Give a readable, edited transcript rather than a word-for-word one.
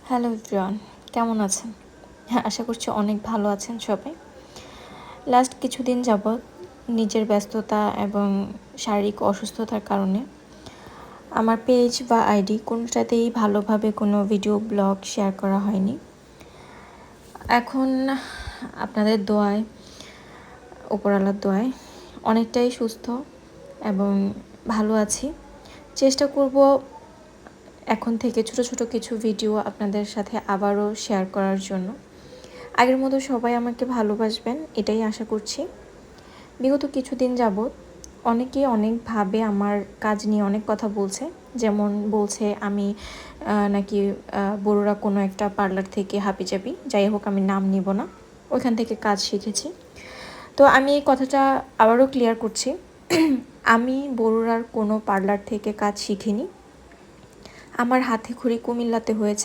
Hello everyone, কেমন আছেন? হ্যাঁ, আশা করছি অনেক ভালো আছেন সবাই। লাস্ট কিছুদিন যাবৎ নিজের ব্যস্ততা এবং শারীরিক অসুস্থতার কারণে আমার পেজ বা আইডি কোনোটাতেই ভালোভাবে কোনো ভিডিও ব্লগ শেয়ার করা হয়নি। এখন আপনাদের দোয়ায়, উপরওয়ালার দোয়ায় অনেকটাই সুস্থ এবং ভালো আছি। চেষ্টা করব এখন থেকে ছোট ছোট কিছু ভিডিও আপনাদের সাথে আবারও শেয়ার করার জন্য। আগের মতো সবাই আমাকে ভালোবাসবেন, এটাই আশা করছি। বিগত কিছুদিন যাবৎ অনেকেই অনেকভাবে আমার কাজ নিয়ে অনেক কথা বলছে। যেমন বলছে আমি নাকি বড়রা কোনো একটা পার্লার থেকে হাবিজাবি, যাই হোক আমি নাম নিব না, ওইখান থেকে কাজ শিখেছি। তো আমি এই কথাটা আবারও ক্লিয়ার করছি, আমি বড়রার কোনো পার্লার থেকে কাজ শিখিনি। আমার হাতে খড়ি কুমিল্লাতে হয়েছে।